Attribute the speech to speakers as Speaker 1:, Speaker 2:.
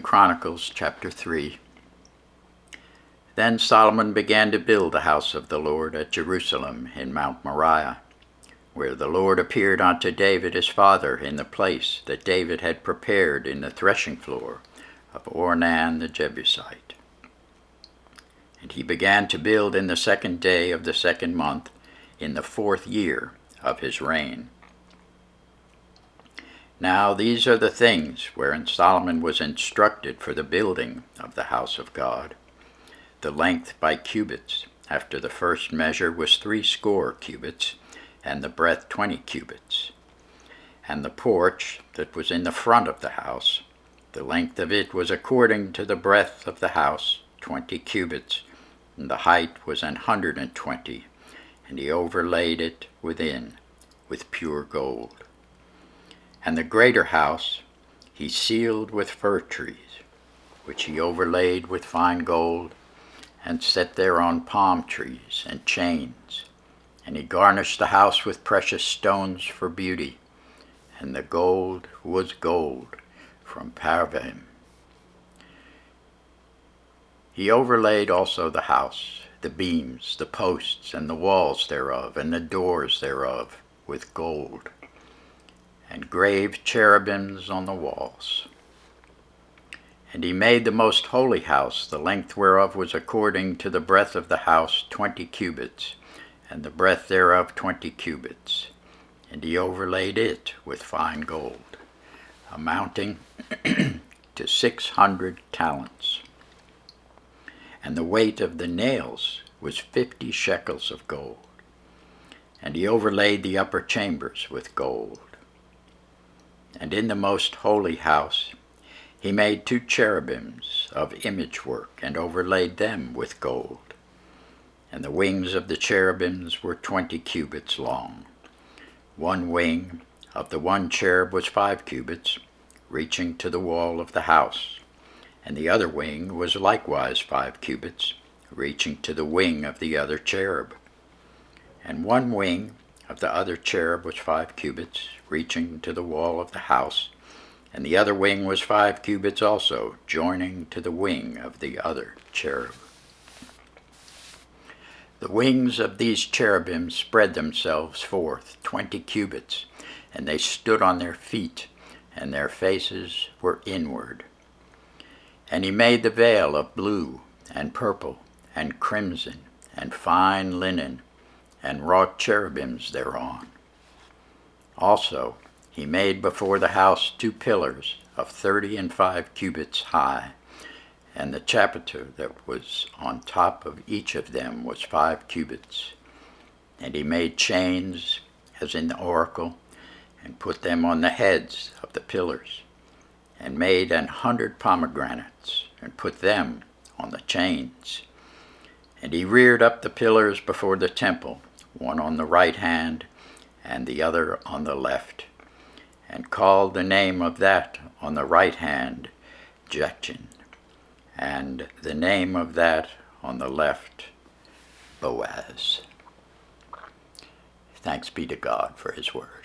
Speaker 1: Chronicles chapter 3. Then Solomon began to build the house of the Lord at Jerusalem in Mount Moriah, where the Lord appeared unto David his father in the place that David had prepared in the threshing floor of Ornan the Jebusite. And he began to build in the 2nd day of the 2nd month, in the 4th year of his reign. Now these are the things wherein Solomon was instructed for the building of the house of God. The length by cubits, after the first measure, was 60 cubits, and the breadth 20 cubits. And the porch that was in the front of the house, the length of it was according to the breadth of the house, 20 cubits, and the height was 120, and he overlaid it within with pure gold. And the greater house he sealed with fir trees, which he overlaid with fine gold, and set thereon palm trees and chains. And he garnished the house with precious stones for beauty, and the gold was gold from Parvaim. He overlaid also the house, the beams, the posts, and the walls thereof, and the doors thereof with gold, and graved cherubims on the walls. And he made the most holy house, the length whereof was according to the breadth of the house 20 cubits, and the breadth thereof 20 cubits. And he overlaid it with fine gold, amounting to 600 talents. And the weight of the nails was 50 shekels of gold. And he overlaid the upper chambers with gold. And in the most holy house he made 2 cherubims of image work, and overlaid them with gold. And the wings of the cherubims were 20 cubits long. One wing of the one cherub was 5 cubits, reaching to the wall of the house. And the other wing was likewise 5 cubits, reaching to the wing of the other cherub. And one wing of the other cherub was 5 cubits, reaching to the wall of the house. And the other wing was 5 cubits also, joining to the wing of the other cherub. The wings of these cherubims spread themselves forth 20 cubits, and they stood on their feet, and their faces were inward. And he made the veil of blue and purple and crimson and fine linen, and wrought cherubims thereon. Also he made before the house 2 pillars of 35 cubits high, and the chapiter that was on top of each of them was 5 cubits. And he made chains as in the oracle, and put them on the heads of the pillars, and made 100 pomegranates, and put them on the chains. And he reared up the pillars before the temple, one on the right hand, and the other on the left, and called the name of that on the right hand Jechin, and the name of that on the left Boaz. Thanks be to God for his word.